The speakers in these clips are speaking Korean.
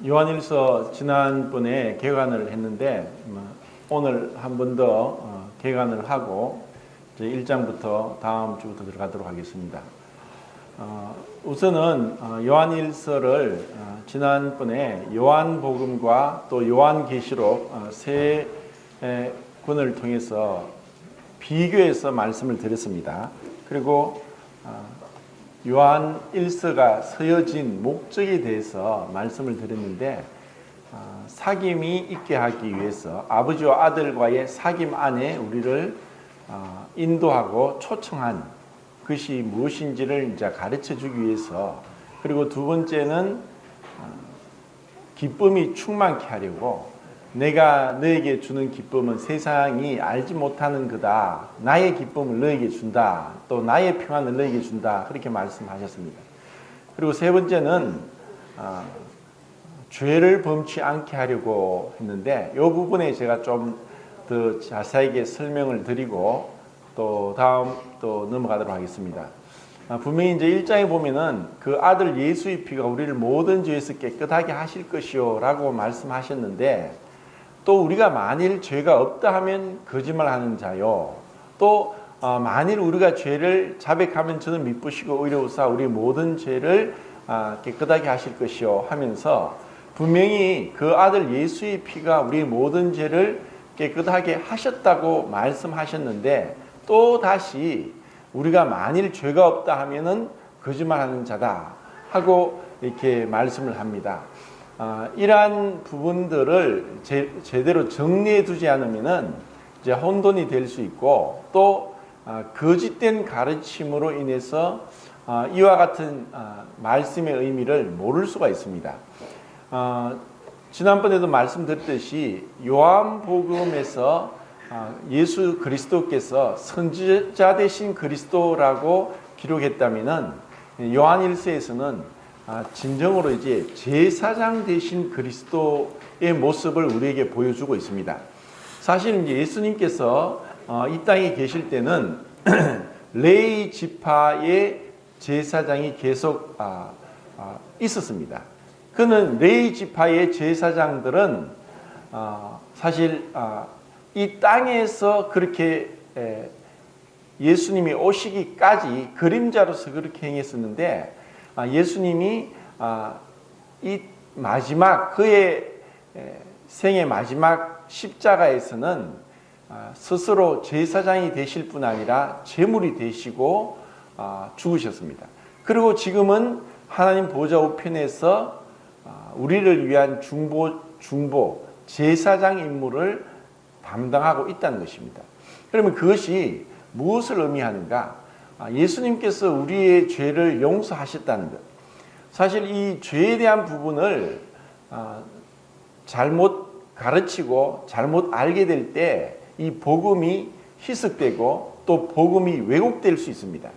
요한일서 지난번에 개관을 했는데 오늘 한 번 더 개관을 하고 이제 1장부터 다음 주부터 들어가도록 하겠습니다. 우선은 요한일서를 지난번에 요한복음과 또 요한계시록 세 권을 통해서 비교해서 말씀을 드렸습니다. 그리고 요한일서가 서여진 목적에 대해서 말씀을 드렸는데 사귐이 있게 하기 위해서 아버지와 아들과의 사귐 안에 우리를 인도하고 초청한 것이 무엇인지를 이제 가르쳐 주기 위해서, 그리고 두 번째는 기쁨이 충만케 하려고, 내가 너에게 주는 기쁨은 세상이 알지 못하는 거다. 나의 기쁨을 너에게 준다. 또 나의 평안을 너에게 준다. 그렇게 말씀하셨습니다. 그리고 세 번째는 죄를 범치 않게 하려고 했는데 이 부분에 제가 좀 더 자세하게 설명을 드리고 또 다음 또 넘어가도록 하겠습니다. 분명히 이제 1장에 보면은 그 아들 예수의 피가 우리를 모든 죄에서 깨끗하게 하실 것이요 라고 말씀하셨는데, 또 우리가 만일 죄가 없다 하면 거짓말하는 자요, 또 만일 우리가 죄를 자백하면 저는 미쁘시고 의로우사 우리 모든 죄를 깨끗하게 하실 것이요 하면서 분명히 그 아들 예수의 피가 우리 모든 죄를 깨끗하게 하셨다고 말씀하셨는데, 또 다시 우리가 만일 죄가 없다 하면은 거짓말하는 자다 하고 이렇게 말씀을 합니다. 이러한 부분들을 제대로 정리해 두지 않으면은 이제 혼돈이 될 수 있고, 또 거짓된 가르침으로 인해서 이와 같은 말씀의 의미를 모를 수가 있습니다. 지난번에도 말씀드렸듯이 요한복음에서 예수 그리스도께서 선지자 되신 그리스도라고 기록했다면은 요한일서에서는 진정으로 이제 제사장 되신 그리스도의 모습을 우리에게 보여주고 있습니다. 사실 이제 예수님께서 이 땅에 계실 때는 레위 지파의 제사장이 계속 있었습니다. 그는 레위 지파의 제사장들은 사실 이 땅에서 그렇게 예수님이 오시기까지 그림자로서 그렇게 행했었는데, 예수님이 이 마지막 그의 생의 마지막 십자가에서는 스스로 제사장이 되실 뿐 아니라 제물이 되시고 죽으셨습니다. 그리고 지금은 하나님 보좌 우편에서 우리를 위한 중보 제사장 임무를 담당하고 있다는 것입니다. 그러면 그것이 무엇을 의미하는가? 예수님께서 우리의 죄를 용서하셨다는 것. 사실 이 죄에 대한 부분을 잘못 가르치고 잘못 알게 될 때 이 복음이 희석되고 또 복음이 왜곡될 수 있습니다.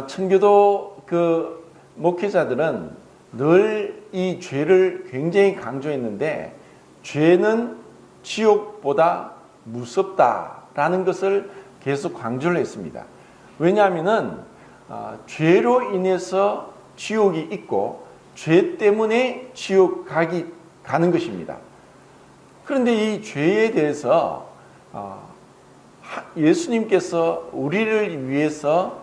청교도 그 목회자들은 늘 이 죄를 굉장히 강조했는데, 죄는 지옥보다 무섭다라는 것을 계속 강조를 했습니다. 왜냐하면은 죄로 인해서 지옥이 있고 죄 때문에 지옥 가는 것입니다. 그런데 이 죄에 대해서 예수님께서 우리를 위해서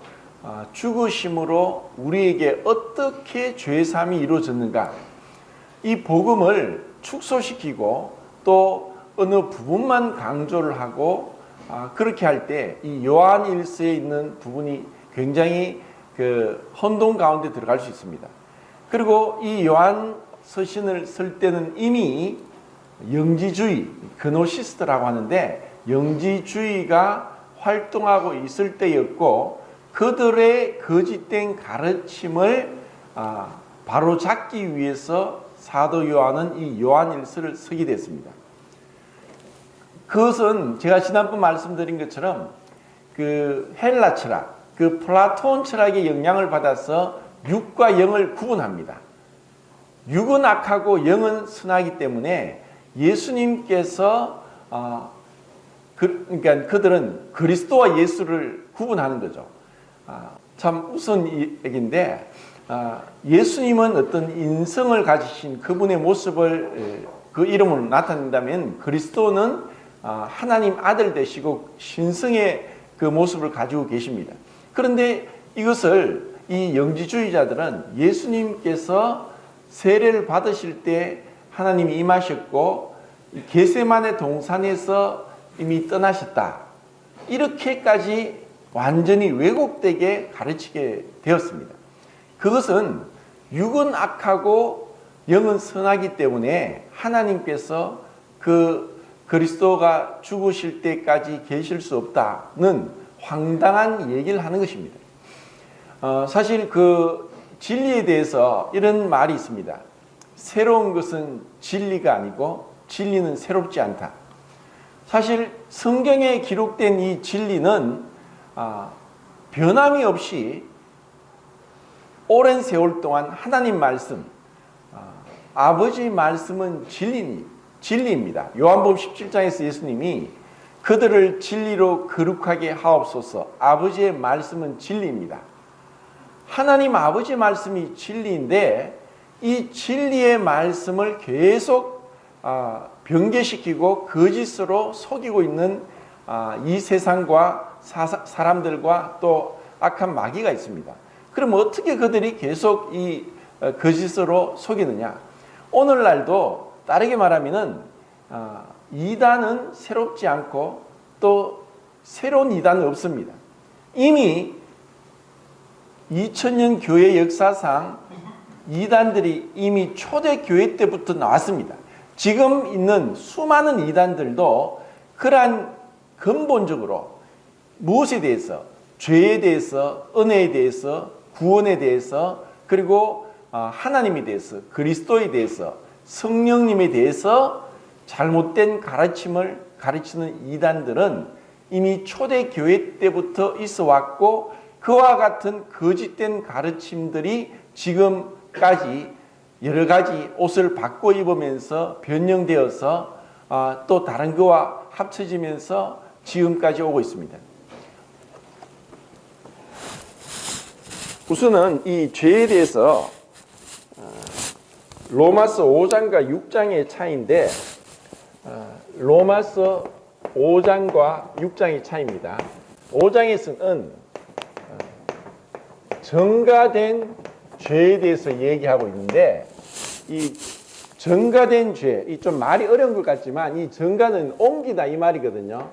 죽으심으로 우리에게 어떻게 죄사함이 이루어졌는가, 이 복음을 축소시키고 또 어느 부분만 강조를 하고 그렇게 할 때 이 요한일서에 있는 부분이 굉장히 그 혼돈 가운데 들어갈 수 있습니다. 그리고 이 요한 서신을 쓸 때는 이미 영지주의, 그노시스트라고 하는데 영지주의가 활동하고 있을 때였고, 그들의 거짓된 가르침을 바로잡기 위해서 사도 요한은 이 요한일서를 쓰게 됐습니다. 그것은 제가 지난번 말씀드린 것처럼 그 헬라 철학, 그 플라톤 철학의 영향을 받아서 육과 영을 구분합니다. 육은 악하고 영은 선하기 때문에 예수님께서 그러니까 그들은 그리스도와 예수를 구분하는 거죠. 참 우스운 얘기인데 예수님은 어떤 인성을 가지신 그분의 모습을 그 이름으로 나타낸다면 그리스도는 하나님 아들 되시고 신성의 그 모습을 가지고 계십니다. 그런데 이것을 이 영지주의자들은 예수님께서 세례를 받으실 때 하나님이 임하셨고 겟세마네 동산에서 이미 떠나셨다, 이렇게까지 완전히 왜곡되게 가르치게 되었습니다. 그것은 육은 악하고 영은 선하기 때문에 하나님께서 그 그리스도가 죽으실 때까지 계실 수 없다는 황당한 얘기를 하는 것입니다. 사실 그 진리에 대해서 이런 말이 있습니다. 새로운 것은 진리가 아니고 진리는 새롭지 않다. 사실 성경에 기록된 이 진리는 변함이 없이 오랜 세월 동안 하나님 말씀, 아버지 말씀은 진리입니다. 요한복음 17장에서 예수님이 그들을 진리로 거룩하게 하옵소서, 아버지의 말씀은 진리입니다. 하나님 아버지 말씀이 진리인데 이 진리의 말씀을 계속 변개시키고 거짓으로 속이고 있는 이 세상과 사람들과 또 악한 마귀가 있습니다. 그럼 어떻게 그들이 계속 이 거짓으로 속이느냐? 오늘날도 다르게 말하면은 이단은 새롭지 않고 또 새로운 이단은 없습니다. 이미 2000년 교회 역사상 이단들이 이미 초대교회 때부터 나왔습니다. 지금 있는 수많은 이단들도 그러한 근본적으로 무엇에 대해서, 죄에 대해서, 은혜에 대해서, 구원에 대해서, 그리고 하나님에 대해서, 그리스도에 대해서, 성령님에 대해서 잘못된 가르침을 가르치는 이단들은 이미 초대교회 때부터 있어 왔고 그와 같은 거짓된 가르침들이 지금까지 여러 가지 옷을 바꿔 입으면서 변형되어서 또 다른 거와 합쳐지면서 지금까지 오고 있습니다. 우선은 이 죄에 대해서 로마서 5장과 6장의 차이인데 로마서 5장과 6장의 차이입니다. 5장에서는 전가된 죄에 대해서 얘기하고 있는데 이 전가된 죄, 이 좀 말이 어려운 것 같지만 이 전가는 옮기다 이 말이거든요.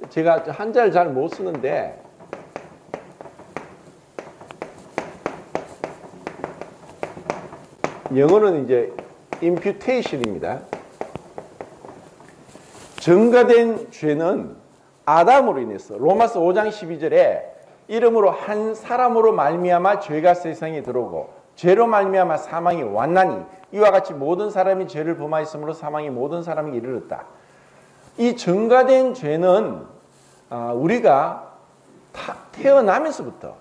제가 한자를 잘 못 쓰는데 영어는 이제 imputation입니다. 전가된 죄는 아담으로 인해서 로마서 5장 12절에 이름으로 한 사람으로 말미암아 죄가 세상에 들어오고 죄로 말미암아 사망이 왔나니 이와 같이 모든 사람이 죄를 범하였으므로 사망이 모든 사람에게 이르렀다. 이 전가된 죄는 우리가 태어나면서부터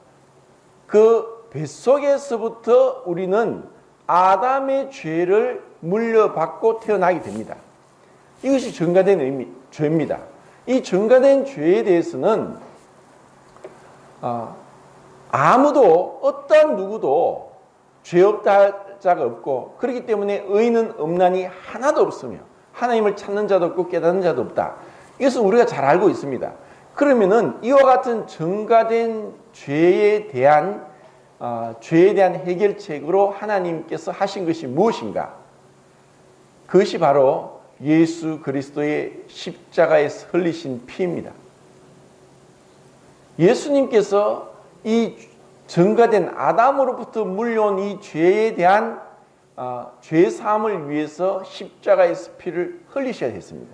그 뱃속에서부터 우리는 아담의 죄를 물려받고 태어나게 됩니다. 이것이 전가된 죄입니다. 이 전가된 죄에 대해서는 아무도 어떤 누구도 죄 없다 자가 없고 그렇기 때문에 의인은 없나니 하나도 없으며 하나님을 찾는 자도 없고 깨닫는 자도 없다. 이것은 우리가 잘 알고 있습니다. 그러면은 이와 같은 전가된 죄에 대한 해결책으로 하나님께서 하신 것이 무엇인가? 그것이 바로 예수 그리스도의 십자가에서 흘리신 피입니다. 예수님께서 이 전가된 아담으로부터 물려온 이 죄에 대한 죄 사함을 위해서 십자가에서 피를 흘리셔야 했습니다.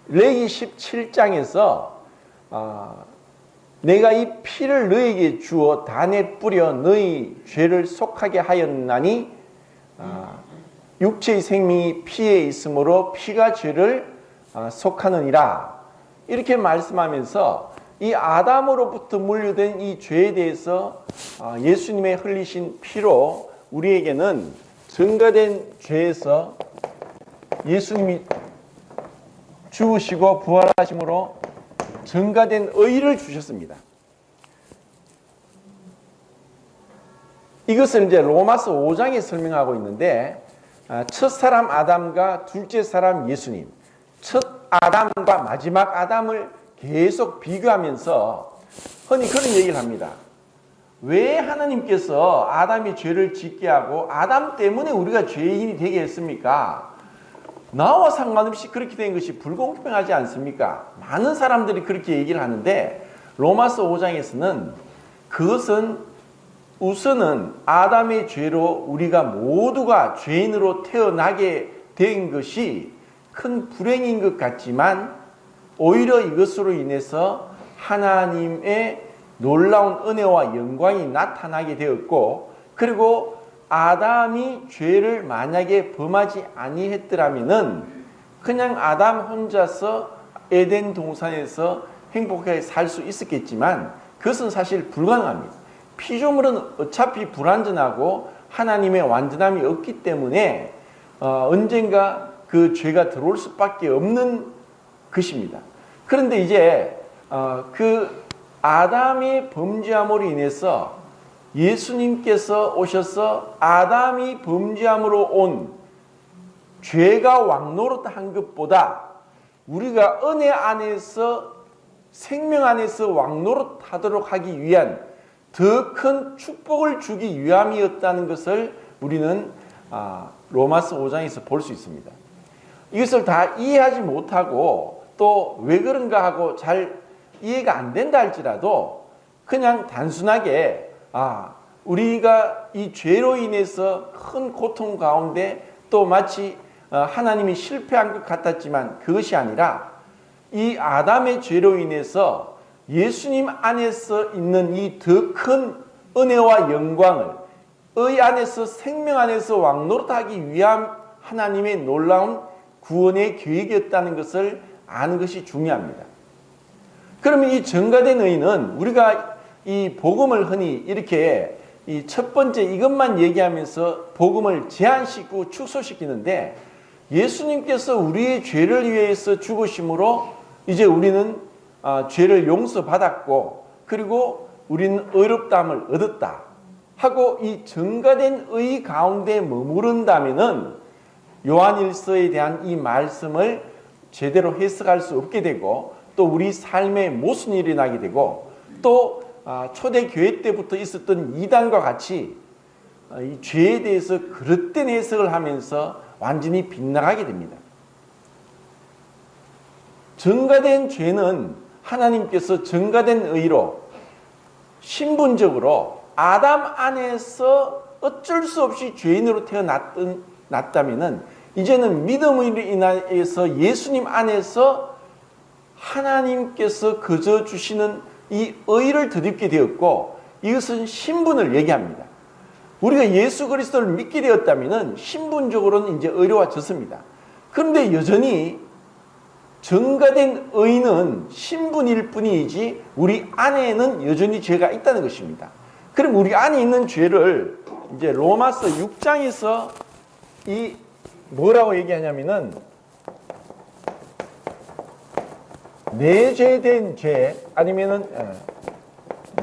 레위 17장에서 내가 이 피를 너에게 주어 단에 뿌려 너희 죄를 속하게 하였나니 육체의 생명이 피에 있으므로 피가 죄를 속하느니라. 이렇게 말씀하면서 이 아담으로부터 물려된 이 죄에 대해서 예수님의 흘리신 피로 우리에게는 전가된 죄에서 예수님이 죽으시고 부활하심으로 전가된 의를 주셨습니다. 이것을 이제 로마서 5장에 설명하고 있는데, 첫 사람 아담과 둘째 사람 예수님, 첫 아담과 마지막 아담을 계속 비교하면서 흔히 그런 얘기를 합니다. 왜 하나님께서 아담이 죄를 짓게 하고 아담 때문에 우리가 죄인이 되게 했습니까? 나와 상관없이 그렇게 된 것이 불공평하지 않습니까? 많은 사람들이 그렇게 얘기를 하는데, 로마서 5장에서는 그것은 우선은 아담의 죄로 우리가 모두가 죄인으로 태어나게 된 것이 큰 불행인 것 같지만, 오히려 이것으로 인해서 하나님의 놀라운 은혜와 영광이 나타나게 되었고, 그리고 아담이 죄를 만약에 범하지 아니했더라면은 그냥 아담 혼자서 에덴 동산에서 행복하게 살 수 있었겠지만, 그것은 사실 불가능합니다. 피조물은 어차피 불완전하고 하나님의 완전함이 없기 때문에 언젠가 그 죄가 들어올 수밖에 없는 것입니다. 그런데 이제 그 아담의 범죄함으로 인해서 예수님께서 오셔서 아담이 범죄함으로 온 죄가 왕노릇한 것보다 우리가 은혜 안에서 생명 안에서 왕노릇하도록 하기 위한 더 큰 축복을 주기 위함이었다는 것을 우리는 로마서 5장에서 볼 수 있습니다. 이것을 다 이해하지 못하고 또 왜 그런가 하고 잘 이해가 안 된다 할지라도 그냥 단순하게 우리가 이 죄로 인해서 큰 고통 가운데 또 마치 하나님이 실패한 것 같았지만 그것이 아니라 이 아담의 죄로 인해서 예수님 안에서 있는 이 더 큰 은혜와 영광을 의 안에서 생명 안에서 왕노릇하기 위한 하나님의 놀라운 구원의 계획이었다는 것을 아는 것이 중요합니다. 그러면 이 전가된 의는 우리가 이 복음을 흔히 이렇게 이 첫 번째 이것만 얘기하면서 복음을 제한시키고 축소시키는데, 예수님께서 우리의 죄를 위해서 죽으심으로 이제 우리는 죄를 용서받았고 그리고 우리는 의롭다함을 얻었다 하고 이 전가된 의 가운데 머무른다면은 요한일서에 대한 이 말씀을 제대로 해석할 수 없게 되고, 또 우리 삶에 모순이 일어나게 되고, 또 초대교회 때부터 있었던 이단과 같이 이 죄에 대해서 그릇된 해석을 하면서 완전히 빗나가게 됩니다. 전가된 죄는 하나님께서 전가된 의로 신분적으로 아담 안에서 어쩔 수 없이 죄인으로 태어났다면은 이제는 믿음으로 인하여서 예수님 안에서 하나님께서 거저 주시는 이 의를 덧입게 되었고, 이것은 신분을 얘기합니다. 우리가 예수 그리스도를 믿게 되었다면은 신분적으로는 이제 의로워졌습니다. 그런데 여전히 전가된 의는 신분일 뿐이지 우리 안에는 여전히 죄가 있다는 것입니다. 그럼 우리 안에 있는 죄를 이제 로마서 6장에서 이 뭐라고 얘기하냐면은 내죄된 죄 아니면은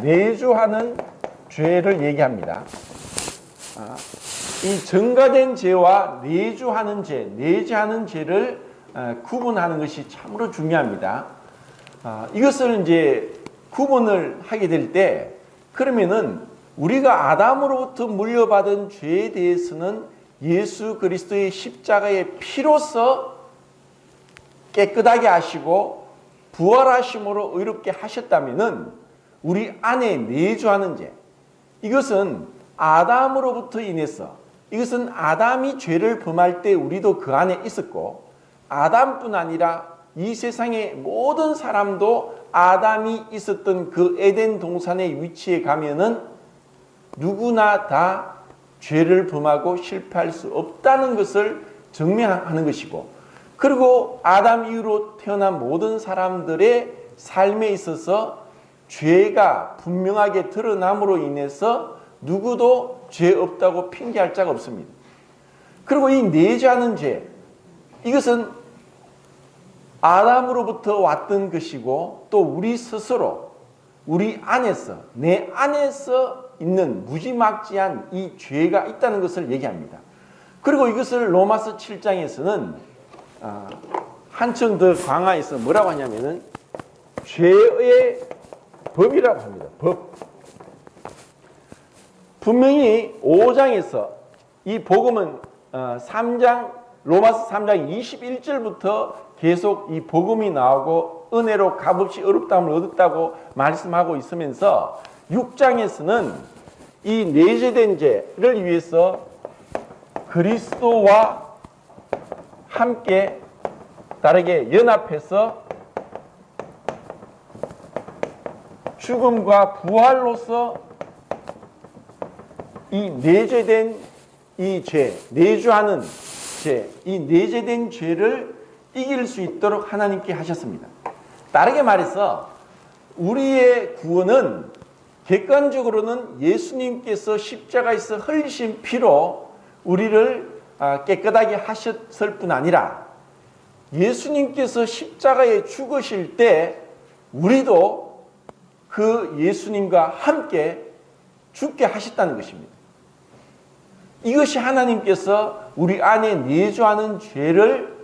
내주하는 죄를 얘기합니다. 이 전가된 죄와 내주하는 죄, 내주하는 죄를 구분하는 것이 참으로 중요합니다. 이것을 이제 구분을 하게 될 때, 그러면은 우리가 아담으로부터 물려받은 죄에 대해서는 예수 그리스도의 십자가의 피로서 깨끗하게 하시고 부활하심으로 의롭게 하셨다면은 우리 안에 내주하는 죄, 이것은 아담으로부터 인해서, 이것은 아담이 죄를 범할 때 우리도 그 안에 있었고, 아담뿐 아니라 이 세상의 모든 사람도 아담이 있었던 그 에덴 동산의 위치에 가면은 누구나 다 죄를 범하고 실패할 수 없다는 것을 증명하는 것이고, 그리고 아담 이후로 태어난 모든 사람들의 삶에 있어서 죄가 분명하게 드러남으로 인해서 누구도 죄 없다고 핑계할 자가 없습니다. 그리고 이 내주하는 죄, 이것은 아담으로부터 왔던 것이고 또 우리 스스로 우리 안에서, 내 안에서 있는 무지막지한 이 죄가 있다는 것을 얘기합니다. 그리고 이것을 로마서 7장에서는 한층 더 강화해서 뭐라고 하냐면은 죄의 법이라고 합니다. 법. 분명히 5장에서 이 복음은 3장 로마서 3장 21절부터 계속 이 복음이 나오고 은혜로 값없이 어렵다함을 얻었다고 말씀하고 있으면서 6장에서는 이 내재된 죄를 위해서 그리스도와 함께 다르게 연합해서 죽음과 부활로서 이 내재된 이 죄, 내주하는 죄, 이 내재된 죄를 이길 수 있도록 하나님께 하셨습니다. 다르게 말해서 우리의 구원은 객관적으로는 예수님께서 십자가에서 흘리신 피로 우리를 깨끗하게 하셨을 뿐 아니라 예수님께서 십자가에 죽으실 때 우리도 그 예수님과 함께 죽게 하셨다는 것입니다. 이것이 하나님께서 우리 안에 내주하는 죄를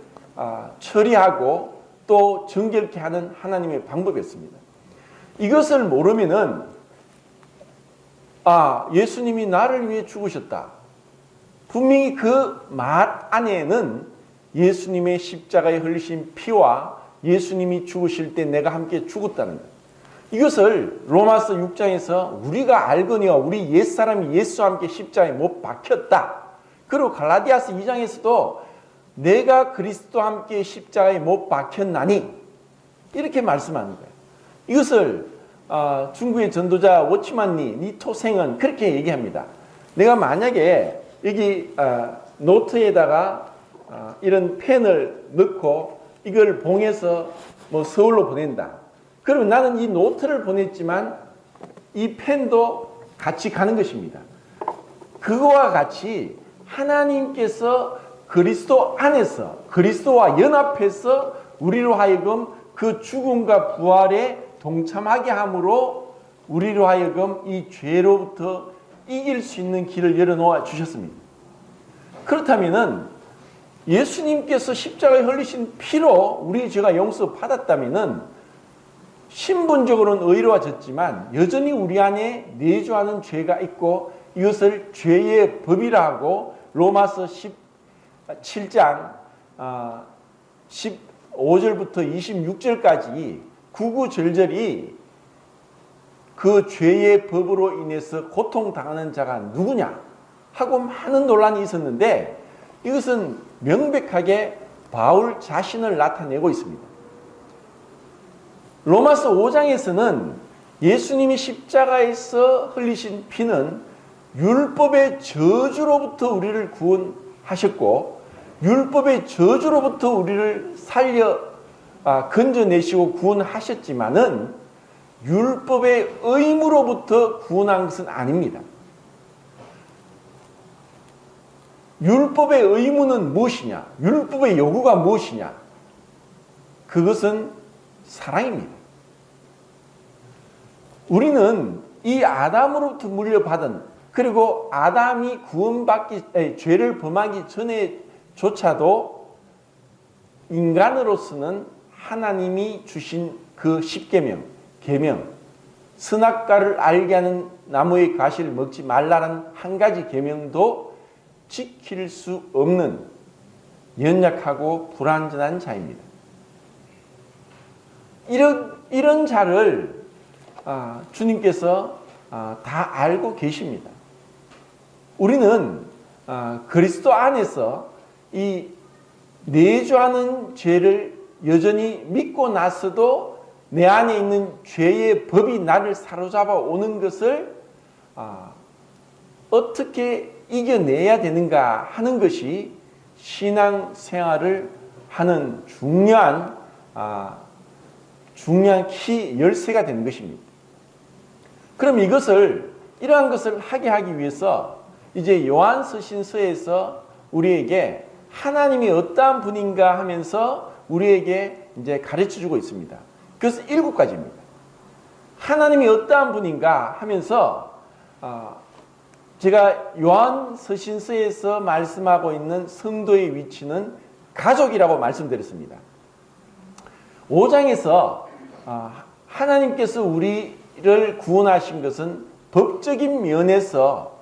처리하고 또 정결케 하는 하나님의 방법이었습니다. 이것을 모르면은 예수님이 나를 위해 죽으셨다. 분명히 그 말 안에는 예수님의 십자가에 흘리신 피와 예수님이 죽으실 때 내가 함께 죽었다는 것. 이것을 로마서 6장에서 우리가 알거니와 우리 옛사람이 예수와 함께 십자가에 못 박혔다. 그리고 갈라디아서 2장에서도 내가 그리스도와 함께 십자가에 못 박혔나니 이렇게 말씀하는 거예요. 이것을 중국의 전도자 워치만니 니토생은 그렇게 얘기합니다. 내가 만약에 여기 노트에다가 이런 펜을 넣고 이걸 봉해서 서울로 보낸다. 그러면 나는 이 노트를 보냈지만 이 펜도 같이 가는 것입니다. 그거와 같이 하나님께서 그리스도 안에서 그리스도와 연합해서 우리로 하여금 그 죽음과 부활에 동참하게 함으로 우리로 하여금 이 죄로부터 이길 수 있는 길을 열어놓아 주셨습니다. 그렇다면은 예수님께서 십자가에 흘리신 피로 우리 죄가 용서받았다면은 신분적으로는 의로워졌지만 여전히 우리 안에 내주하는 죄가 있고 이것을 죄의 법이라 하고 로마서 17장 15절부터 26절까지 구구절절이 그 죄의 법으로 인해서 고통당하는 자가 누구냐 하고 많은 논란이 있었는데 이것은 명백하게 바울 자신을 나타내고 있습니다. 로마서 5장에서는 예수님이 십자가에서 흘리신 피는 율법의 저주로부터 우리를 구원하셨고 율법의 저주로부터 우리를 건져내시고 구원하셨지만은 율법의 의무로부터 구원한 것은 아닙니다. 율법의 의무는 무엇이냐? 율법의 요구가 무엇이냐? 그것은 사랑입니다. 우리는 이 아담으로부터 물려받은 그리고 아담이 죄를 범하기 전에조차도 인간으로서는 하나님이 주신 그 십계명, 계명, 선악과를 알게 하는 나무의 가시를 먹지 말라는 한 가지 계명도 지킬 수 없는 연약하고 불완전한 자입니다. 이런 자를 주님께서 다 알고 계십니다. 우리는 그리스도 안에서 이 내주하는 죄를 여전히 믿고 나서도 내 안에 있는 죄의 법이 나를 사로잡아 오는 것을 어떻게 이겨내야 되는가 하는 것이 신앙생활을 하는 중요한 키 열쇠가 되는 것입니다. 그럼 이러한 것을 하게 하기 위해서 이제 요한서신서에서 우리에게 하나님이 어떠한 분인가 하면서 우리에게 이제 가르쳐 주고 있습니다. 그래서 7가지입니다. 하나님이 어떠한 분인가 하면서 제가 요한 서신서에서 말씀하고 있는 성도의 위치는 가족이라고 말씀드렸습니다. 5장에서 하나님께서 우리를 구원하신 것은 법적인 면에서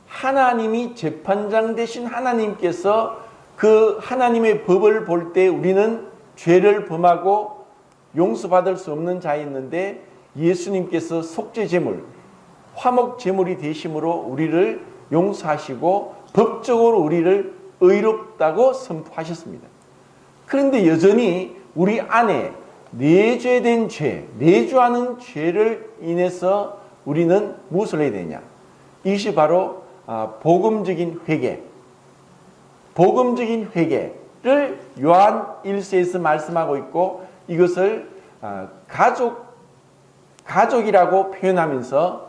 하나님이 재판장 되신 하나님께서 그 하나님의 법을 볼 때 우리는 죄를 범하고 용서받을 수 없는 자였는데 예수님께서 속죄제물, 화목제물이 되심으로 우리를 용서하시고 법적으로 우리를 의롭다고 선포하셨습니다. 그런데 여전히 우리 안에 내죄된 죄, 내주하는 죄를 인해서 우리는 무엇을 해야 되냐? 이것이 바로 복음적인 회개, 복음적인 회개를 요한 1서에서 말씀하고 있고 이것을 가족이라고 표현하면서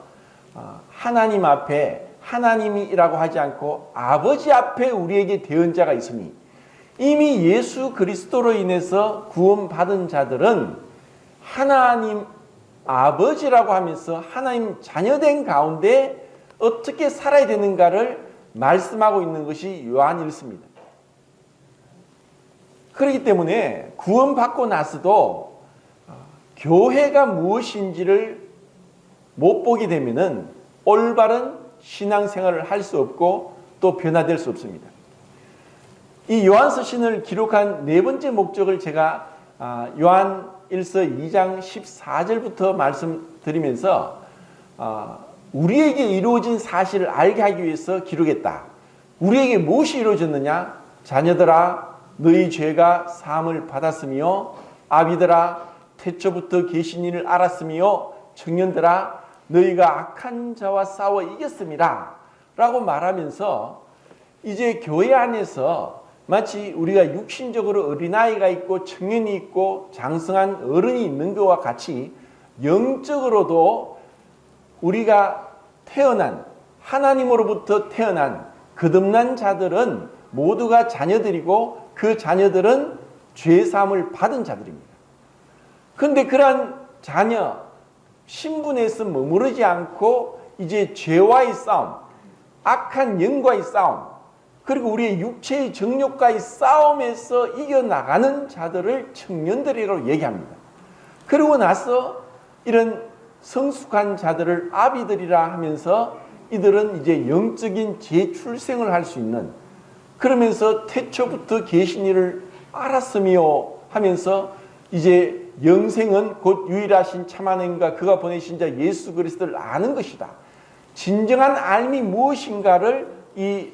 하나님 앞에 하나님이라고 하지 않고 아버지 앞에 우리에게 대언자가 있으니 이미 예수 그리스도로 인해서 구원받은 자들은 하나님 아버지라고 하면서 하나님 자녀된 가운데 어떻게 살아야 되는가를 말씀하고 있는 것이 요한 1서입니다. 그렇기 때문에 구원받고 나서도 교회가 무엇인지를 못 보게 되면은 올바른 신앙생활을 할 수 없고 또 변화될 수 없습니다. 이 요한서신을 기록한 네 번째 목적을 제가 요한 1서 2장 14절부터 말씀드리면서 우리에게 이루어진 사실을 알게 하기 위해서 기록했다. 우리에게 무엇이 이루어졌느냐? 자녀들아 너희 죄가 사함을 받았으며 아비들아 태초부터 계신 이를 알았으며 청년들아 너희가 악한 자와 싸워 이겼습니다. 라고 말하면서 이제 교회 안에서 마치 우리가 육신적으로 어린아이가 있고 청년이 있고 장성한 어른이 있는 것과 같이 영적으로도 우리가 태어난 하나님으로부터 태어난 거듭난 자들은 모두가 자녀들이고 그 자녀들은 죄사함을 받은 자들입니다. 그런데 그러한 자녀 신분에서 머무르지 않고 이제 죄와의 싸움, 악한 영과의 싸움, 그리고 우리의 육체의 정욕과의 싸움에서 이겨나가는 자들을 청년들이라고 얘기합니다. 그러고 나서 이런 성숙한 자들을 아비들이라 하면서 이들은 이제 영적인 재출생을 할 수 있는, 그러면서 태초부터 계신 이를 알았으며 하면서 이제 영생은 곧 유일하신 참 하나님과 그가 보내신 자 예수 그리스도를 아는 것이다. 진정한 알미 무엇인가를 이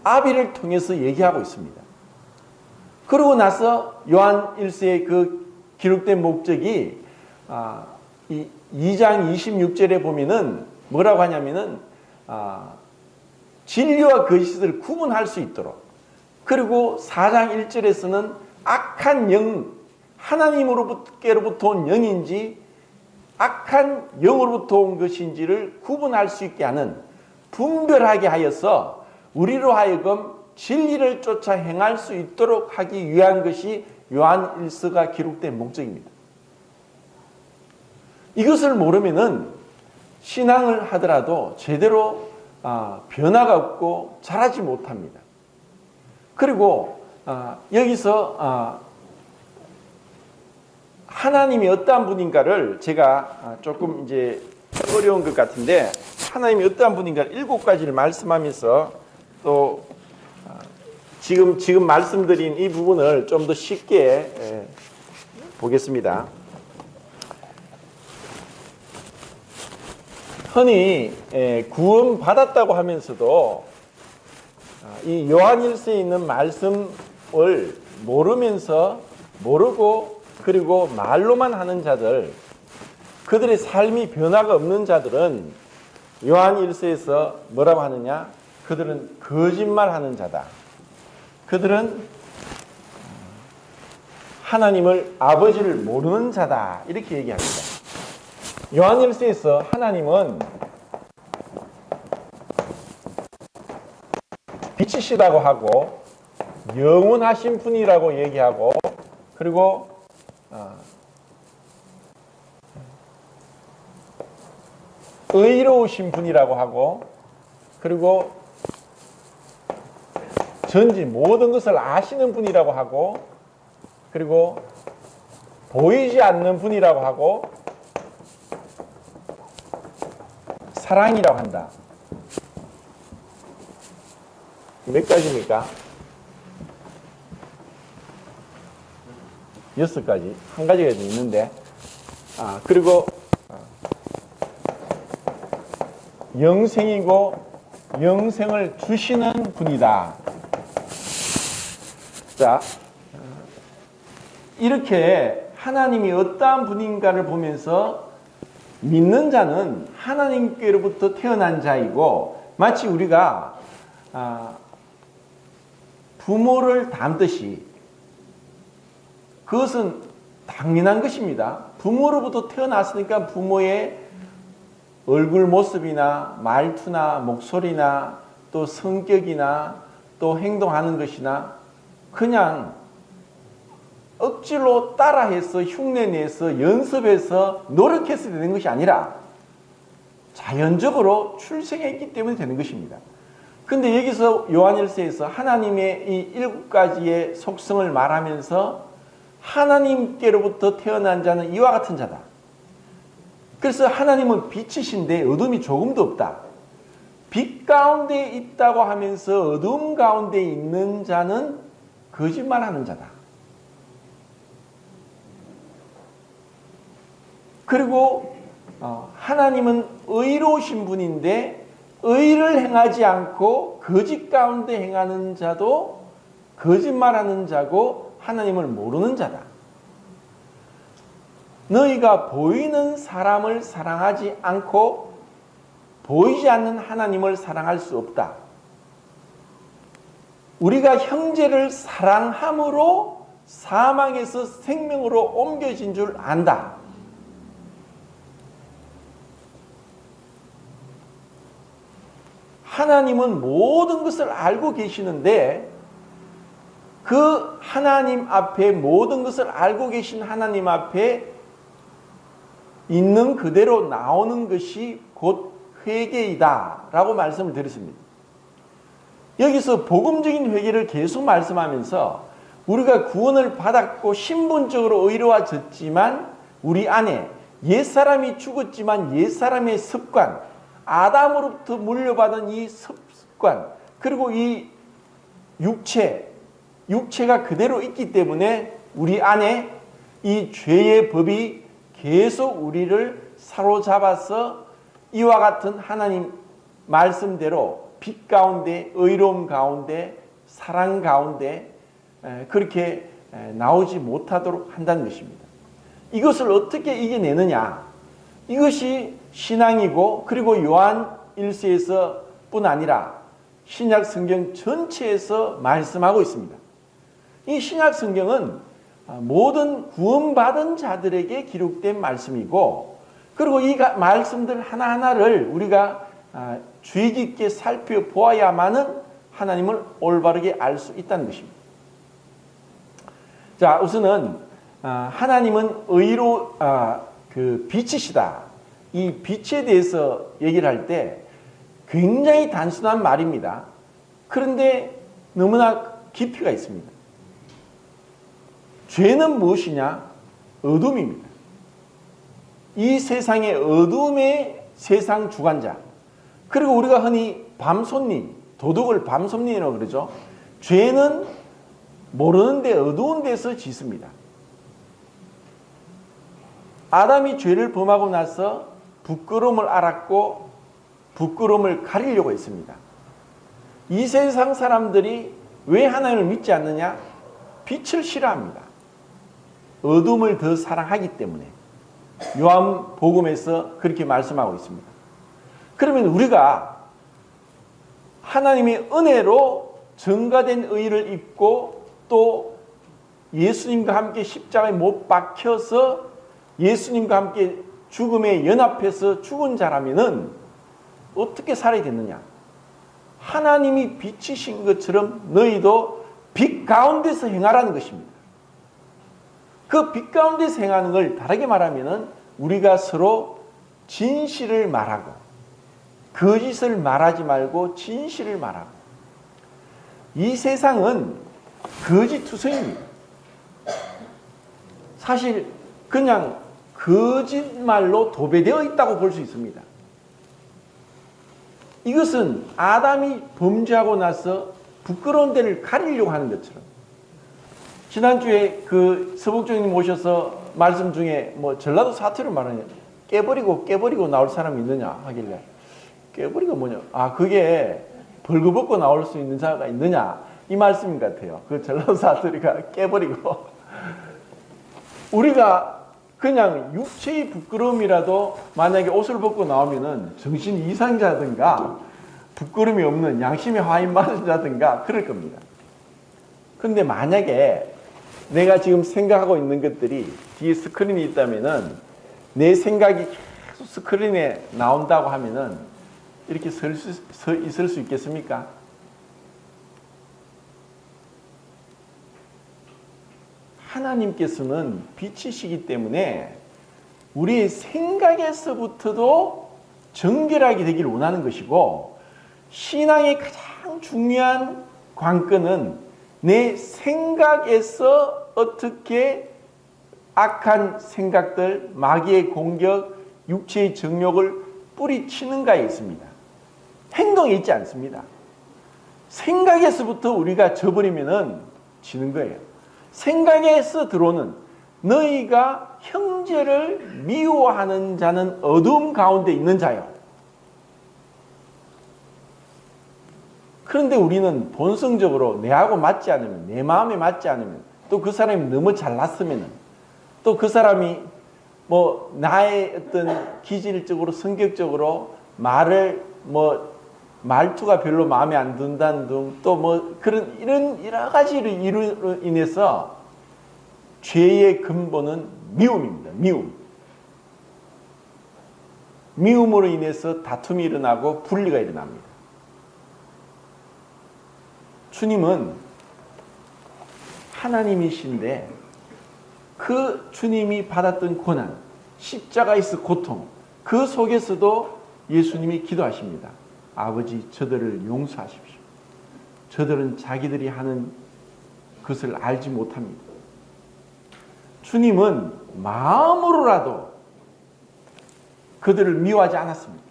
아비를 통해서 얘기하고 있습니다. 그러고 나서 요한 1서의 그 기록된 목적이 이 2장 26절에 보면은 뭐라고 하냐면은 진리와 거짓을 구분할 수 있도록, 그리고 4장 1절에서는 악한 영, 하나님으로부터 온 영인지 악한 영으로부터 온 것인지를 구분할 수 있게 하는, 분별하게 하여서 우리로 하여금 진리를 쫓아 행할 수 있도록 하기 위한 것이 요한 1서가 기록된 목적입니다. 이것을 모르면은 신앙을 하더라도 제대로 변화가 없고 자라지 못합니다. 그리고 여기서 하나님이 어떠한 분인가를 제가 조금 이제 어려운 것 같은데, 하나님이 어떠한 분인가를 7가지를 말씀하면서 또 지금 말씀드린 이 부분을 좀 더 쉽게 보겠습니다. 흔히 구원받았다고 하면서도 이 요한 1서에 있는 말씀을 모르고 그리고 말로만 하는 자들, 그들의 삶이 변화가 없는 자들은 요한 1서에서 뭐라고 하느냐? 그들은 거짓말하는 자다. 그들은 하나님을 아버지를 모르는 자다. 이렇게 얘기합니다. 요한 1서에서 하나님은 빛이시다고 하고 영원하신 분이라고 얘기하고, 그리고 의로우신 분이라고 하고, 그리고 전지 모든 것을 아시는 분이라고 하고, 그리고 보이지 않는 분이라고 하고, 사랑이라고 한다. 몇 가지입니까? 6가지. 한 가지가 좀 있는데, 그리고 영생이고 영생을 주시는 분이다. 자, 이렇게 하나님이 어떠한 분인가를 보면서 믿는 자는 하나님께로부터 태어난 자이고, 마치 우리가 부모를 닮듯이, 그것은 당연한 것입니다. 부모로부터 태어났으니까 부모의 얼굴 모습이나 말투나 목소리나 또 성격이나 또 행동하는 것이나 그냥 억지로 따라해서 흉내내서 연습해서 노력해서 되는 것이 아니라 자연적으로 출생했기 때문에 되는 것입니다. 근데 여기서 요한일서에서 하나님의 이 7가지의 속성을 말하면서 하나님께로부터 태어난 자는 이와 같은 자다. 그래서 하나님은 빛이신데 어둠이 조금도 없다. 빛 가운데 있다고 하면서 어둠 가운데 있는 자는 거짓말하는 자다. 그리고 하나님은 의로우신 분인데 의를 행하지 않고 거짓 가운데 행하는 자도 거짓말하는 자고 하나님을 모르는 자다. 너희가 보이는 사람을 사랑하지 않고 보이지 않는 하나님을 사랑할 수 없다. 우리가 형제를 사랑함으로 사망에서 생명으로 옮겨진 줄 안다. 하나님은 모든 것을 알고 계시는데 그 하나님 앞에, 모든 것을 알고 계신 하나님 앞에 있는 그대로 나오는 것이 곧 회개이다 라고 말씀을 드렸습니다. 여기서 복음적인 회개를 계속 말씀하면서 우리가 구원을 받았고 신분적으로 의로워졌지만 우리 안에 옛사람이 죽었지만 옛사람의 습관, 아담으로부터 물려받은 이 습관, 그리고 이 육체가 그대로 있기 때문에 우리 안에 이 죄의 법이 계속 우리를 사로잡아서 이와 같은 하나님 말씀대로 빛 가운데, 의로움 가운데, 사랑 가운데 그렇게 나오지 못하도록 한다는 것입니다. 이것을 어떻게 이겨내느냐? 이것이 신앙이고, 그리고 요한 1서에서 뿐 아니라 신약 성경 전체에서 말씀하고 있습니다. 이 신약 성경은 모든 구원받은 자들에게 기록된 말씀이고, 그리고 이 말씀들 하나하나를 우리가 주의 깊게 살펴보아야만은 하나님을 올바르게 알 수 있다는 것입니다. 자, 우선은 하나님은 그 빛이시다. 이 빛에 대해서 얘기를 할 때 굉장히 단순한 말입니다. 그런데 너무나 깊이가 있습니다. 죄는 무엇이냐? 어둠입니다. 이 세상의 어둠의 세상 주관자. 그리고 우리가 흔히 밤손님, 도덕을 밤손님이라고 그러죠. 죄는 모르는데 어두운 데서 짓습니다. 아담이 죄를 범하고 나서 부끄러움을 알았고 부끄러움을 가리려고 했습니다. 이 세상 사람들이 왜 하나님을 믿지 않느냐? 빛을 싫어합니다. 어둠을 더 사랑하기 때문에. 요한복음에서 그렇게 말씀하고 있습니다. 그러면 우리가 하나님의 은혜로 증가된 의를 입고 또 예수님과 함께 십자가에 못 박혀서 예수님과 함께 죽음에 연합해서 죽은 자라면은 어떻게 살아야 되느냐? 하나님이 빛이신 것처럼 너희도 빛 가운데서 행하라는 것입니다. 그 빛 가운데서 행하는 걸 다르게 말하면은 우리가 서로 진실을 말하고 거짓을 말하지 말고 진실을 말하고. 이 세상은 거짓투성입니다. 사실 그냥 거짓말로 도배되어 있다고 볼 수 있습니다. 이것은 아담이 범죄하고 나서 부끄러운 데를 가리려고 하는 것처럼, 지난주에 그 서복종님 모셔서 말씀 중에 뭐 전라도 사투리를 말하냐, 깨버리고 나올 사람이 있느냐 하길래, 깨버리고 뭐냐, 아 그게 벌거벗고 나올 수 있는 자가 있느냐, 이 말씀인 것 같아요. 그 전라도 사투리가 깨버리고. 우리가 그냥 육체의 부끄러움이라도 만약에 옷을 벗고 나오면은 정신 이상자든가 부끄러움이 없는 양심의 화인 맞은 자든가 그럴 겁니다. 근데 만약에 내가 지금 생각하고 있는 것들이 뒤에 스크린이 있다면은 내 생각이 계속 스크린에 나온다고 하면은 이렇게 서 있을 수 있겠습니까? 하나님께서는 빛이시기 때문에 우리의 생각에서부터도 정결하게 되기를 원하는 것이고, 신앙의 가장 중요한 관건은 내 생각에서 어떻게 악한 생각들, 마귀의 공격, 육체의 정욕을 뿌리치는가에 있습니다. 행동에 있지 않습니다. 생각에서부터 우리가 져버리면은 지는 거예요. 생각에서 들어오는 너희가 형제를 미워하는 자는 어둠 가운데 있는 자요. 그런데 우리는 본성적으로 내하고 맞지 않으면, 내 마음에 맞지 않으면, 또 그 사람이 너무 잘났으면, 또 그 사람이 뭐 나의 어떤 기질적으로 성격적으로 말을 말투가 별로 마음에 안 든다는 등, 또 그런 이런 여러 가지로 인해서 죄의 근본은 미움입니다. 미움으로 인해서 다툼이 일어나고 분리가 일어납니다. 주님은 하나님이신데 그 주님이 받았던 고난, 십자가에서 고통, 그 속에서도 예수님이 기도하십니다. 아버지, 저들을 용서하십시오. 저들은 자기들이 하는 것을 알지 못합니다. 주님은 마음으로라도 그들을 미워하지 않았습니다.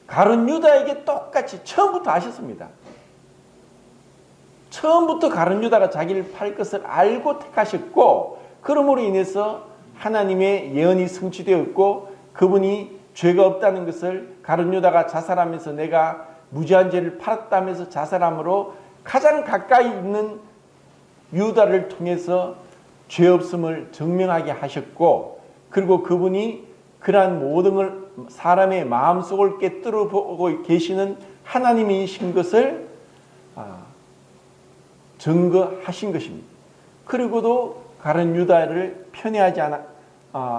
가룟 유다에게 똑같이 처음부터 아셨습니다. 처음부터 가룟 유다가 자기를 팔 것을 알고 택하셨고, 그러므로 인해서 하나님의 예언이 성취되었고, 그분이 죄가 없다는 것을 가룟 유다가 자살하면서 내가 무죄한 죄를 팔았다면서 자살함으로 가장 가까이 있는 유다를 통해서 죄 없음을 증명하게 하셨고, 그리고 그분이 그러한 모든 걸 사람의 마음속을 꿰뚫어 보고 계시는 하나님이신 것을 증거하신 것입니다. 그리고도 가룟 유다를 편애하지 않아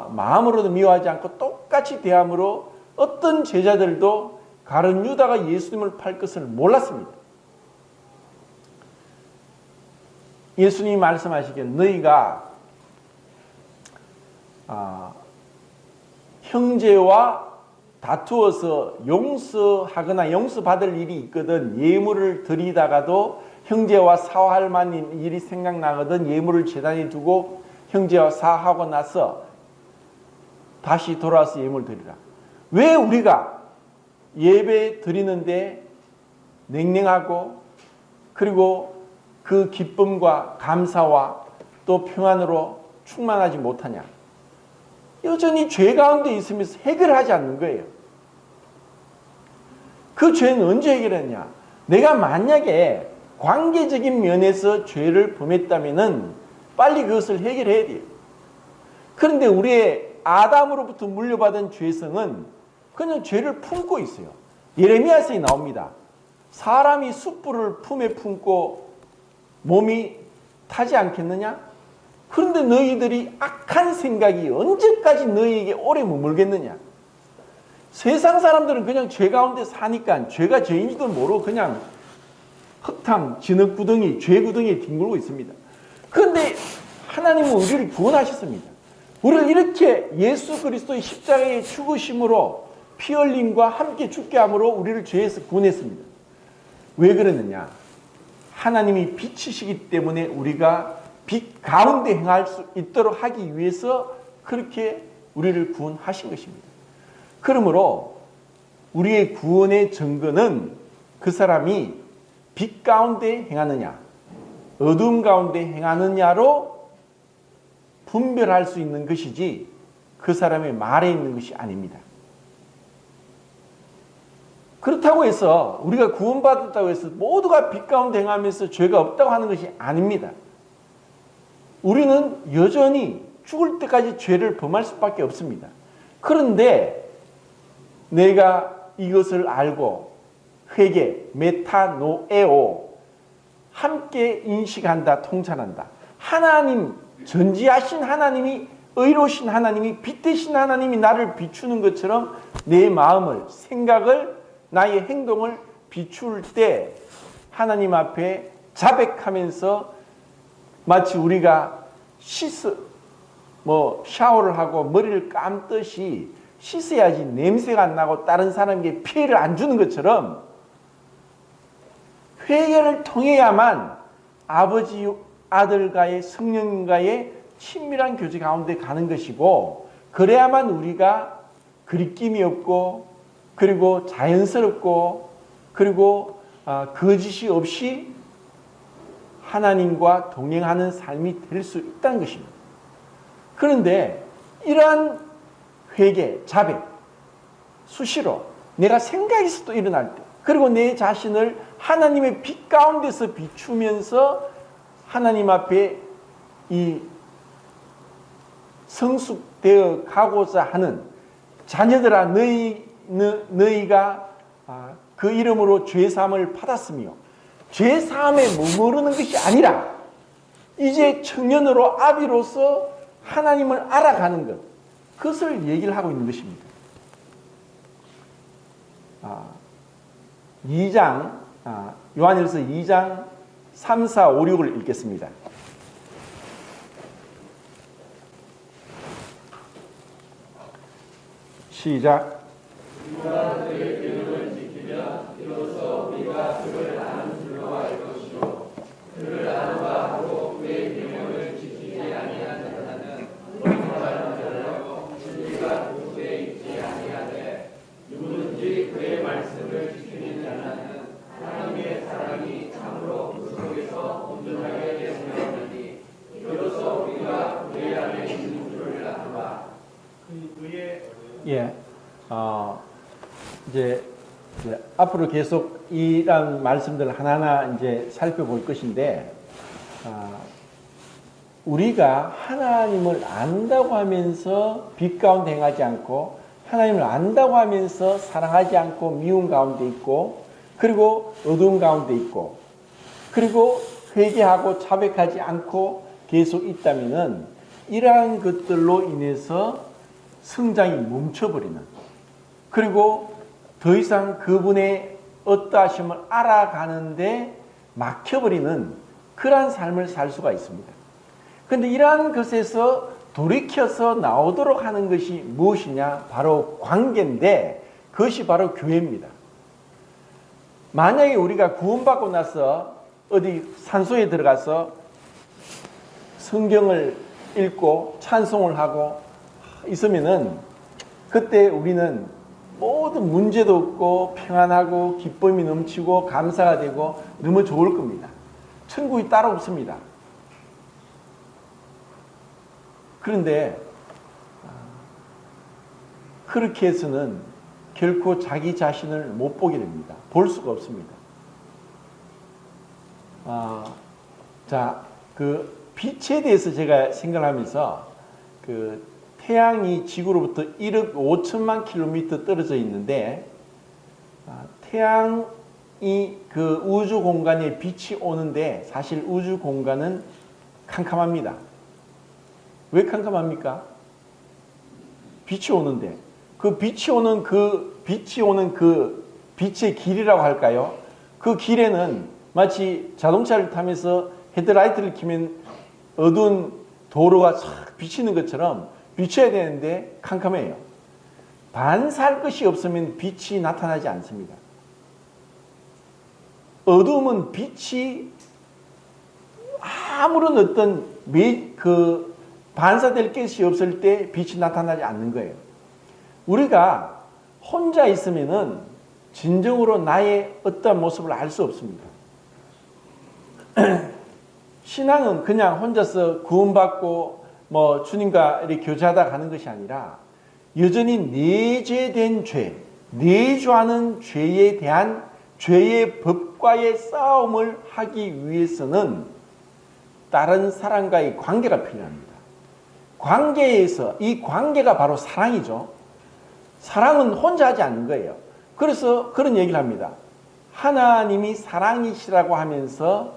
마음으로도 미워하지 않고 똑같이 대함으로 어떤 제자들도 가룟 유다가 예수님을 팔 것을 몰랐습니다. 예수님이 말씀하시기를 너희가 형제와 다투어서 용서하거나 용서받을 일이 있거든 예물을 드리다가도 형제와 사화할 만한 일이 생각나거든 예물을 제단에 두고 형제와 사하고 나서 다시 돌아와서 예물을 드리라. 왜 우리가 예배 드리는데 냉랭하고 그리고 그 기쁨과 감사와 또 평안으로 충만하지 못하냐? 여전히 죄 가운데 있으면서 해결하지 않는 거예요. 그 죄는 언제 해결했냐? 내가 만약에 관계적인 면에서 죄를 범했다면 빨리 그것을 해결해야 돼요. 그런데 우리의 아담으로부터 물려받은 죄성은 그냥 죄를 품고 있어요. 예레미야서에 나옵니다. 사람이 숯불을 품에 품고 몸이 타지 않겠느냐? 그런데 너희들이 악한 생각이 언제까지 너희에게 오래 머물겠느냐? 세상 사람들은 그냥 죄 가운데 사니까 죄가 죄인지도 모르고 그냥 흙탕, 진흙구덩이, 죄구덩이에 뒹굴고 있습니다. 그런데 하나님은 우리를 구원하셨습니다. 우리를 이렇게 예수 그리스도의 십자가의 죽으심으로 피 흘림과 함께 죽게 함으로 우리를 죄에서 구원했습니다. 왜 그러느냐? 하나님이 빛이시기 때문에 우리가 빛 가운데 행할 수 있도록 하기 위해서 그렇게 우리를 구원하신 것입니다. 그러므로 우리의 구원의 증거는 그 사람이 빛 가운데 행하느냐, 어두움 가운데 행하느냐로 분별할 수 있는 것이지 그 사람의 말에 있는 것이 아닙니다. 그렇다고 해서 우리가 구원받았다고 해서 모두가 빛 가운데 행하면서 죄가 없다고 하는 것이 아닙니다. 우리는 여전히 죽을 때까지 죄를 범할 수밖에 없습니다. 그런데 내가 이것을 알고 회개, 메타노에오, 함께 인식한다, 통찰한다. 하나님, 전지하신 하나님이, 의로우신 하나님이, 빛 되신 하나님이 나를 비추는 것처럼 내 마음을, 생각을, 나의 행동을 비출 때 하나님 앞에 자백하면서 마치 우리가 샤워를 하고 머리를 감듯이 씻어야지 냄새가 안 나고 다른 사람에게 피해를 안 주는 것처럼 회개를 통해야만 아버지, 아들과의 성령과의 친밀한 교제 가운데 가는 것이고, 그래야만 우리가 그리낌이 없고 그리고 자연스럽고 그리고 거짓이 없이 하나님과 동행하는 삶이 될 수 있다는 것입니다. 그런데 이러한 회개, 자백, 수시로 내가 생각에서도 일어날 때, 그리고 내 자신을 하나님의 빛 가운데서 비추면서 하나님 앞에 이 성숙되어 가고자 하는 자녀들아, 너희가 그 이름으로 죄사함을 받았으며 죄사함에 머무르는 것이 아니라 이제 청년으로 아비로서 하나님을 알아가는 것, 그것을 얘기를 하고 있는 것입니다. 요한일서 2장 3, 4, 5, 6을 읽겠습니다. 시작. 우리가 그의 계명을 지키면 비로소 우리가 그를 아는 줄로 알 것이요 그를 아노라 하고 그의 계명을 지키지 아니하는 자는 거짓말하는 자라고 진리가 그에 있지 아니하되 누구든지 그의 말씀을 지키는 자는 하나님의 사랑이 참으로 그 속에서 온전하게 되었으니 비로소 우리가 그의 안에 있는 줄을 아노라. 이제 앞으로 계속 이런 말씀들 하나하나 이제 살펴볼 것인데, 우리가 하나님을 안다고 하면서 빛 가운데 행하지 않고, 하나님을 안다고 하면서 사랑하지 않고 미움 가운데 있고, 그리고 어두움 가운데 있고, 그리고 회개하고 자백하지 않고 계속 있다면은 이러한 것들로 인해서 성장이 멈춰버리는, 그리고 더 이상 그분의 어떠하심을 알아가는데 막혀버리는 그러한 삶을 살 수가 있습니다. 그런데 이러한 것에서 돌이켜서 나오도록 하는 것이 무엇이냐? 바로 관계인데, 그것이 바로 교회입니다. 만약에 우리가 구원받고 나서 어디 산소에 들어가서 성경을 읽고 찬송을 하고 있으면은 그때 우리는 모든 문제도 없고 평안하고 기쁨이 넘치고 감사가 되고 너무 좋을 겁니다. 천국이 따로 없습니다. 그런데 그렇게 해서는 결코 자기 자신을 못 보게 됩니다. 볼 수가 없습니다. 그 빛에 대해서 제가 생각을 하면서, 그 태양이 지구로부터 1억 5천만 킬로미터 떨어져 있는데, 태양이 그 우주 공간에 빛이 오는데 사실 우주 공간은 캄캄합니다. 왜 캄캄합니까? 빛이 오는데 그 빛이 오는 그 빛의 길이라고 할까요? 그 길에는 마치 자동차를 타면서 헤드라이트를 켜면 어두운 도로가 싹 비치는 것처럼 비춰야 되는데 캄캄해요. 반사할 것이 없으면 빛이 나타나지 않습니다. 어두움은 빛이 아무런 어떤 반사될 것이 없을 때 빛이 나타나지 않는 거예요. 우리가 혼자 있으면은 진정으로 나의 어떤 모습을 알 수 없습니다. 신앙은 그냥 혼자서 구원받고 주님과 이렇게 교제하다 가는 것이 아니라 여전히 내재된 죄, 내주하는 죄에 대한 죄의 법과의 싸움을 하기 위해서는 다른 사람과의 관계가 필요합니다. 관계에서 이 관계가 바로 사랑이죠. 사랑은 혼자 하지 않는 거예요. 그래서 그런 얘기를 합니다. 하나님이 사랑이시라고 하면서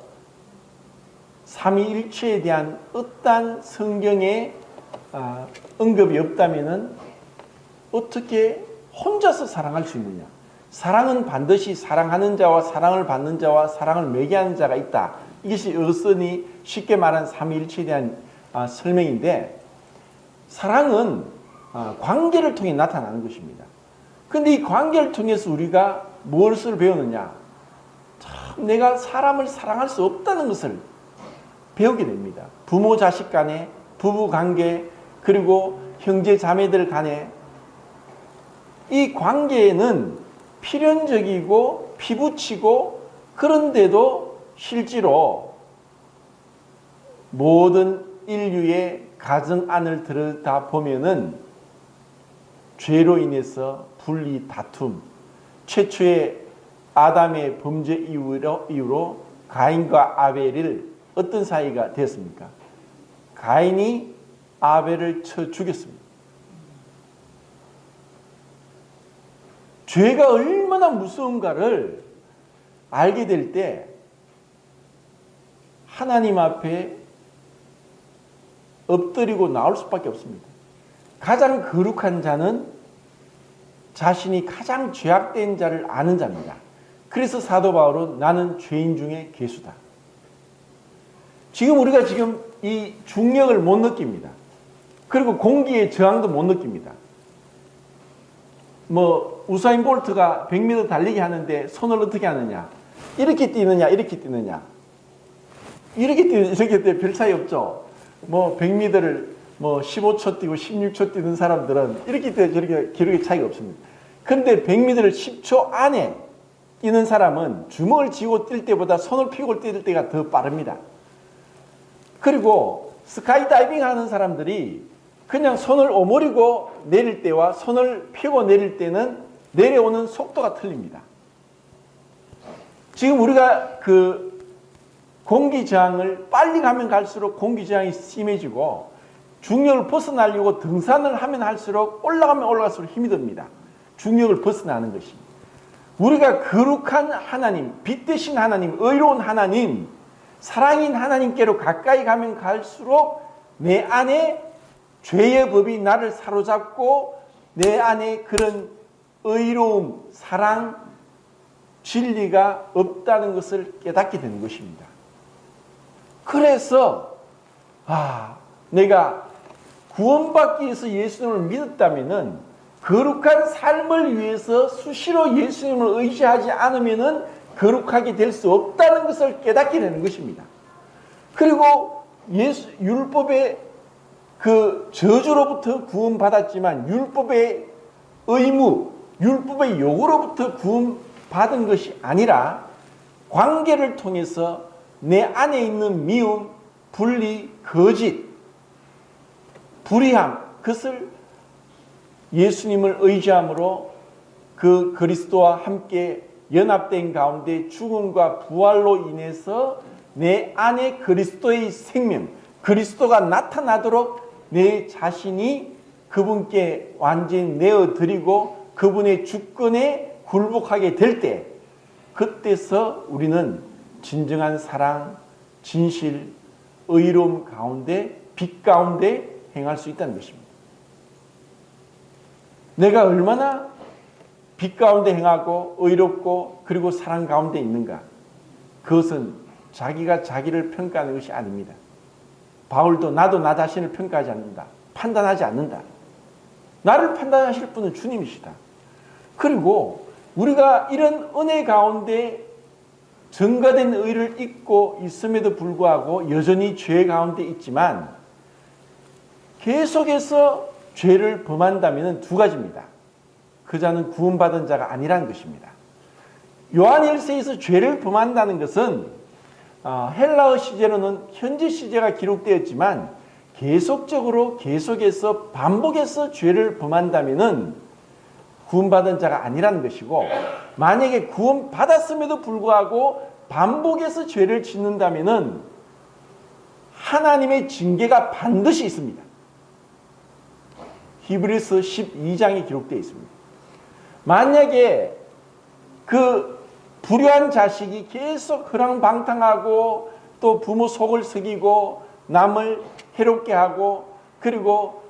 삼위일체에 대한 어떠한 성경에 언급이 없다면 어떻게 혼자서 사랑할 수 있느냐. 사랑은 반드시 사랑하는 자와 사랑을 받는 자와 사랑을 매개하는 자가 있다. 이것이 어선이 쉽게 말한 삼위일체에 대한 설명인데, 사랑은 관계를 통해 나타나는 것입니다. 그런데 이 관계를 통해서 우리가 무엇을 배우느냐? 참 내가 사람을 사랑할 수 없다는 것을 배우게 됩니다. 부모 자식 간에, 부부 관계, 그리고 형제 자매들 간에 이 관계는 필연적이고 피부치고, 그런데도 실제로 모든 인류의 가정 안을 들여다보면은 죄로 인해서 분리, 다툼, 최초의 아담의 범죄 이후로 가인과 아벨을 어떤 사이가 됐습니까? 가인이 아벨을 쳐 죽였습니다. 죄가 얼마나 무서운가를 알게 될 때 하나님 앞에 엎드리고 나올 수밖에 없습니다. 가장 거룩한 자는 자신이 가장 죄악된 자를 아는 자입니다. 그래서 사도 바울은 나는 죄인 중에 괴수다. 지금 우리가 이 중력을 못 느낍니다. 그리고 공기의 저항도 못 느낍니다. 우사인 볼트가 100m 달리기 하는데 손을 어떻게 하느냐? 이렇게 뛰느냐, 이렇게 뛰느냐? 이렇게 뛰는 별 차이 없죠. 100m를 15초 뛰고 16초 뛰는 사람들은 이렇게 뛰어 저렇게 기록의 차이가 없습니다. 그런데 100m를 10초 안에 뛰는 사람은 주먹을 쥐고 뛸 때보다 손을 펴고 뛸 때가 더 빠릅니다. 그리고 스카이다이빙 하는 사람들이 그냥 손을 오므리고 내릴 때와 손을 펴고 내릴 때는 내려오는 속도가 틀립니다. 지금 우리가 공기저항을 빨리 가면 갈수록 공기저항이 심해지고, 중력을 벗어나려고 등산을 하면 할수록 올라가면 올라갈수록 힘이 듭니다. 중력을 벗어나는 것이. 우리가 거룩한 하나님, 빛 되신 하나님, 의로운 하나님, 사랑인 하나님께로 가까이 가면 갈수록 내 안에 죄의 법이 나를 사로잡고 내 안에 그런 의로움, 사랑, 진리가 없다는 것을 깨닫게 되는 것입니다. 그래서 내가 구원받기 위해서 예수님을 믿었다면 거룩한 삶을 위해서 수시로 예수님을 의지하지 않으면 거룩하게 될 수 없다는 것을 깨닫게 되는 것입니다. 그리고 율법의 저주로부터 구원받았지만 율법의 의무, 율법의 요구로부터 구원받은 것이 아니라 관계를 통해서 내 안에 있는 미움, 분리, 거짓, 불의함, 그것을 예수님을 의지함으로 그 그리스도와 함께 연합된 가운데 죽음과 부활로 인해서 내 안에 그리스도의 생명, 그리스도가 나타나도록 내 자신이 그분께 완전히 내어드리고 그분의 주권에 굴복하게 될 때, 그때서 우리는 진정한 사랑, 진실, 의로움 가운데, 빛 가운데 행할 수 있다는 것입니다. 내가 얼마나 빛 가운데 행하고 의롭고 그리고 사랑 가운데 있는가? 그것은 자기가 자기를 평가하는 것이 아닙니다. 바울도 나도 나 자신을 평가하지 않는다. 판단하지 않는다. 나를 판단하실 분은 주님이시다. 그리고 우리가 이런 은혜 가운데 증거된 의를 잊고 있음에도 불구하고 여전히 죄 가운데 있지만 계속해서 죄를 범한다면 두 가지입니다. 그 자는 구원받은 자가 아니라는 것입니다. 요한 1세에서 죄를 범한다는 것은 헬라어 시제로는 현재 시제가 기록되었지만 계속해서 반복해서 죄를 범한다면 구원받은 자가 아니라는 것이고, 만약에 구원받았음에도 불구하고 반복해서 죄를 짓는다면 하나님의 징계가 반드시 있습니다. 히브리서 12장에 기록되어 있습니다. 만약에 그 불효한 자식이 계속 허랑방탕하고 또 부모 속을 썩이고 남을 해롭게 하고 그리고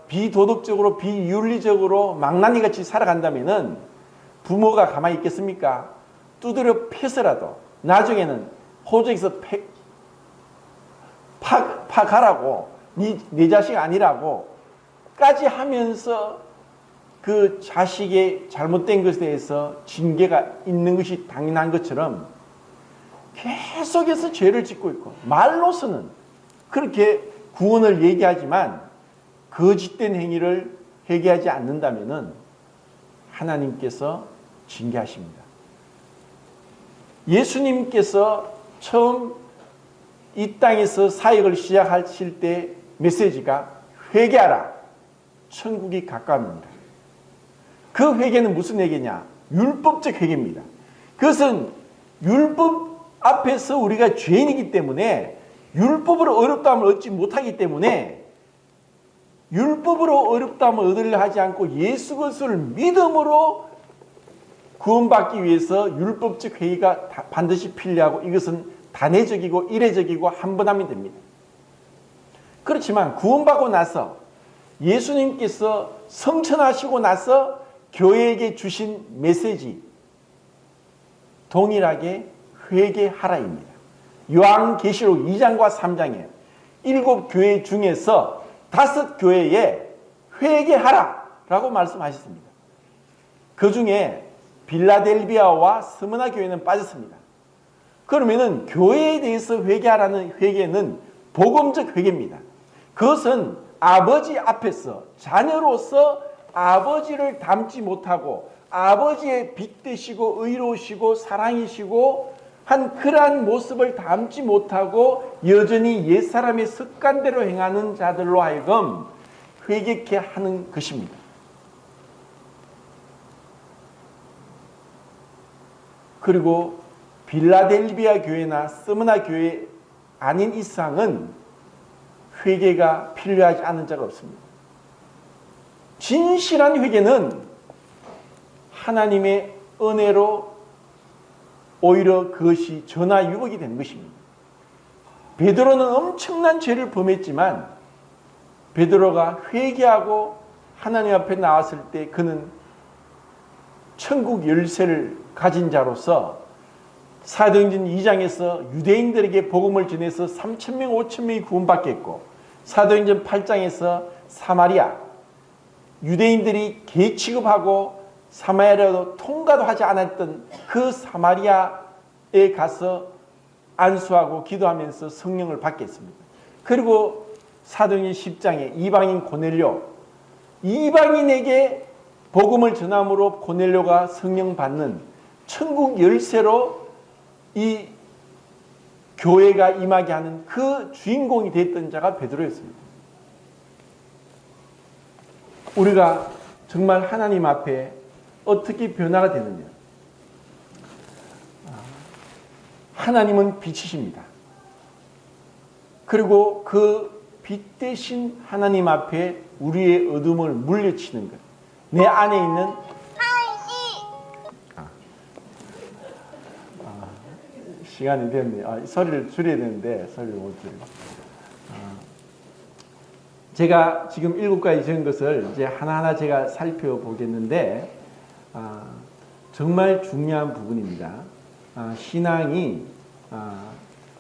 비도덕적으로 비윤리적으로 망나니같이 살아간다면 부모가 가만히 있겠습니까? 두드려 패서라도 나중에는 호적에서 파가라고 네 자식 아니라고 까지 하면서 그 자식의 잘못된 것에 대해서 징계가 있는 것이 당연한 것처럼 계속해서 죄를 짓고 있고 말로서는 그렇게 구원을 얘기하지만 거짓된 행위를 회개하지 않는다면 하나님께서 징계하십니다. 예수님께서 처음 이 땅에서 사역을 시작하실 때 메시지가 회개하라, 천국이 가까웁니다. 그 회개는 무슨 회개냐? 율법적 회개입니다. 그것은 율법 앞에서 우리가 죄인이기 때문에 율법으로 어렵다함을 얻지 못하기 때문에 율법으로 어렵다함을 얻으려 하지 않고 예수 그리스도를 믿음으로 구원받기 위해서 율법적 회개가 반드시 필요하고 이것은 단회적이고 이례적이고 한 번 하면 됩니다. 그렇지만 구원받고 나서 예수님께서 성천하시고 나서 교회에게 주신 메시지 동일하게 회개하라입니다. 요한계시록 2장과 3장에 7교회 중에서 5교회에 회개하라라고 말씀하셨습니다. 그 중에 빌라델비아와 스무나 교회는 빠졌습니다. 그러면은 교회에 대해서 회개하라는 회개는 복음적 회개입니다. 그것은 아버지 앞에서 자녀로서 아버지를 닮지 못하고 아버지의 빛되시고 의로우시고 사랑이시고 한 그러한 모습을 담지 못하고 여전히 옛사람의 습관대로 행하는 자들로 하여금 회개케 하는 것입니다. 그리고 빌라델비아 교회나 스무나 교회 아닌 이상은 회개가 필요하지 않은 자가 없습니다. 진실한 회개는 하나님의 은혜로 오히려 그것이 전화유혹이 된 것입니다. 베드로는 엄청난 죄를 범했지만 베드로가 회개하고 하나님 앞에 나왔을 때 그는 천국 열쇠를 가진 자로서 사도행전 2장에서 유대인들에게 복음을 전해서 3,000명, 5,000명이 구원받게 했고 사도행전 8장에서 사마리아 유대인들이 개 취급하고 사마리아로 통과도 하지 않았던 그 사마리아에 가서 안수하고 기도하면서 성령을 받게 했습니다. 그리고 사도행전 10장에 이방인 고넬료, 이방인에게 복음을 전함으로 고넬료가 성령 받는 천국 열쇠로 이 교회가 임하게 하는 그 주인공이 됐던 자가 베드로였습니다. 우리가 정말 하나님 앞에 어떻게 변화가 되느냐? 하나님은 빛이십니다. 그리고 그 빛 대신 하나님 앞에 우리의 어둠을 물리치는 것. 내 안에 있는 시간이 됐네요. 소리를 줄여야 되는데 소리를 못 줄이고. 제가 지금 7가지 적은 것을 이제 하나하나 제가 살펴보겠는데 정말 중요한 부분입니다. 신앙이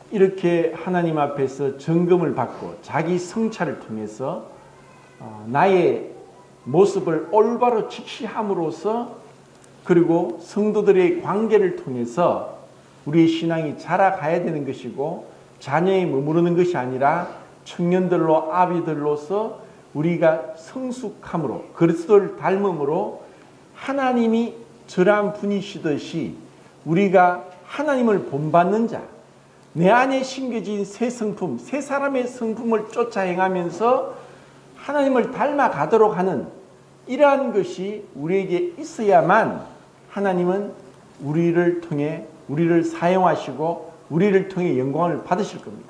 이렇게 하나님 앞에서 점검을 받고 자기 성찰을 통해서 나의 모습을 올바로 직시함으로써 그리고 성도들의 관계를 통해서 우리의 신앙이 자라가야 되는 것이고 자녀에 머무르는 것이 아니라 청년들로 아비들로서 우리가 성숙함으로 그리스도를 닮음으로 하나님이 저러한 분이시듯이 우리가 하나님을 본받는 자, 내 안에 심겨진 새 성품, 새 사람의 성품을 쫓아 행하면서 하나님을 닮아가도록 하는 이러한 것이 우리에게 있어야만 하나님은 우리를 통해 우리를 사용하시고 우리를 통해 영광을 받으실 겁니다.